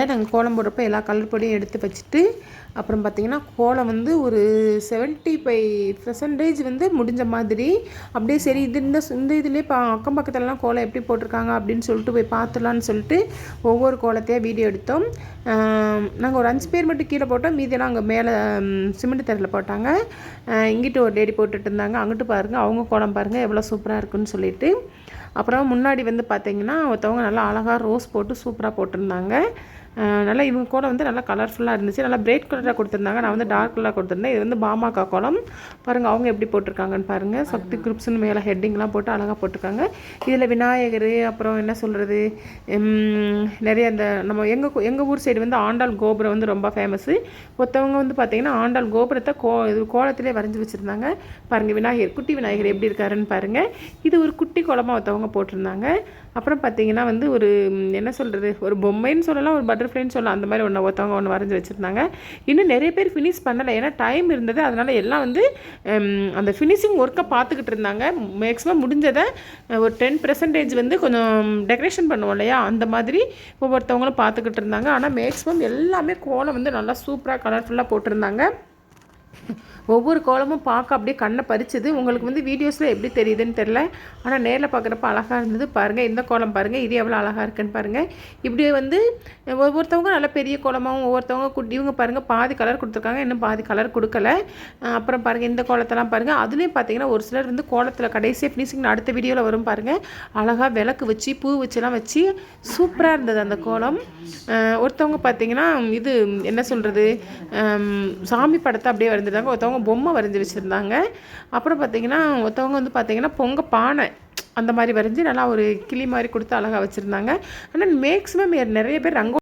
நாங்கள் கோலம் போடுறப்ப எல்லா கலர் பொடியும் எடுத்து வச்சுட்டு அப்புறம் பார்த்திங்கன்னா கோலம் வந்து ஒரு 75% வந்து முடிஞ்ச மாதிரி அப்படியே சரி இந்த இதுலேயே அக்கம் பக்கத்துலலாம் கோலம் எப்படி போட்டிருக்காங்க அப்படின்னு சொல்லிட்டு போய் பார்த்துலான்னு சொல்லிட்டு ஒவ்வொரு கோலத்தையாக வீடியோ எடுத்தோம். நாங்கள் ஒரு 5 பேர் மட்டும் கீழே போட்டோம், மீதியெல்லாம் அங்கே மேலே சிமெண்ட் தரையில் போட்டாங்க. இங்கிட்டு ஒரு லேடி போட்டுட்டு இருந்தாங்க, அங்கிட்டு பாருங்கள் அவங்க கோலம் பாருங்கள் எவ்வளோ சூப்பராக இருக்குன்னு சொல்லிட்டு. அப்புறம் முன்னாடி வந்து பார்த்திங்கன்னா ஒருத்தவங்க நல்லா அழகாக ரோஸ் போட்டு சூப்பராக போட்டிருந்தாங்க. நல்லா இவங்க கோலம் வந்து நல்லா கலர்ஃபுல்லாக இருந்துச்சு, நல்லா பிரைட் கலராக கொடுத்துருந்தாங்க. நான் வந்து டார்க் கலராக கொடுத்துருந்தேன். இது வந்து பாமாக்கா கோலம் பாருங்கள், அவங்க எப்படி போட்டிருக்காங்கன்னு பாருங்கள். சக்தி குரூப்ஸ்னு மேலே ஹெட்டிங்லாம் போட்டு அழகாக போட்டிருக்காங்க. இதில் விநாயகர், அப்புறம் என்ன சொல்கிறது, நிறைய இந்த நம்ம எங்கள் ஊர் சைடு வந்து ஆண்டாள் கோபுரம் வந்து ரொம்ப ஃபேமஸ்ஸு. ஒருத்தவங்க வந்து பார்த்திங்கன்னா ஆண்டாள் கோபுரத்தை கோலத்திலே வரைஞ்சி வச்சுருந்தாங்க. பாருங்கள் விநாயகர், குட்டி விநாயகர் எப்படி இருக்காருன்னு பாருங்கள். இது ஒரு குட்டி கோலமாக ஒருத்தவங்க போட்டிருந்தாங்க. அப்புறம் பார்த்திங்கன்னா வந்து ஒரு என்ன சொல்கிறது, ஒரு பொம்மைன்னு சொல்லலாம், ஒரு பட்டர்ஃப்ளைன்னு சொல்லலாம், அந்த மாதிரி ஒருத்தவங்க வரைஞ்சி வச்சுருந்தாங்க. இன்னும் நிறைய பேர் ஃபினிஷ் பண்ணலை, ஏன்னா டைம் இருந்தது. அதனால் எல்லாம் வந்து அந்த ஃபினிஷிங் ஒர்க்கை பார்த்துக்கிட்டு இருந்தாங்க. மேக்ஸிமம் முடிஞ்சதை ஒரு 10% வந்து கொஞ்சம் டெக்கரேஷன் பண்ணுவோம் இல்லையா, அந்த மாதிரி ஒவ்வொருத்தவங்களும் பார்த்துக்கிட்டு இருந்தாங்க. ஆனால் மேக்ஸிமம் எல்லாமே கோலம் வந்து நல்லா சூப்பராக கலர்ஃபுல்லாக போட்டிருந்தாங்க. ஒவ்வொரு கோலமும் பார்க்க அப்படியே கண்ணை பறிச்சுது. உங்களுக்கு வந்து வீடியோஸில் எப்படி தெரியுதுன்னு தெரில, ஆனால் நேரில் பார்க்குறப்ப அழகாக இருந்தது. பாருங்கள் இந்த கோலம் பாருங்கள், இது எவ்வளோ அழகாக இருக்குன்னு பாருங்கள். இப்படியே வந்து ஒவ்வொருத்தவங்க நல்ல பெரிய கோலமாகவும் ஒவ்வொருத்தவங்க குட்டி, இவங்க பாருங்கள் பாதி கலர் கொடுத்துருக்காங்க, இன்னும் பாதி கலர் கொடுக்கல. அப்புறம் பாருங்கள் இந்த கோலத்தெல்லாம் பாருங்கள். அதுலேயும் பார்த்தீங்கன்னா ஒரு சிலர் வந்து கோலத்தில் கடைசியாக ஃபினிஷிங் அடுத்த வீடியோவில் வரும் பாருங்கள், அழகாக விளக்கு வச்சு பூ வச்சுலாம் வச்சு சூப்பராக இருந்தது அந்த கோலம். ஒருத்தவங்க பார்த்தீங்கன்னா இது என்ன சொல்கிறது, சாமி படத்தை அப்படியே வரைஞ்சிருந்தாங்க, ஒருத்தவங்க பொம்மை வரைஞ்சி வச்சுருந்தாங்க. அப்புறம் பார்த்திங்கன்னா ஒருத்தவங்க வந்து பார்த்திங்கன்னா பொங்க பானை அந்த மாதிரி வரைஞ்சி நல்லா ஒரு கிளி மாதிரி கொடுத்து அழகாக வச்சுருந்தாங்க. ஆனால் மேக்ஸிமம் நிறைய பேர்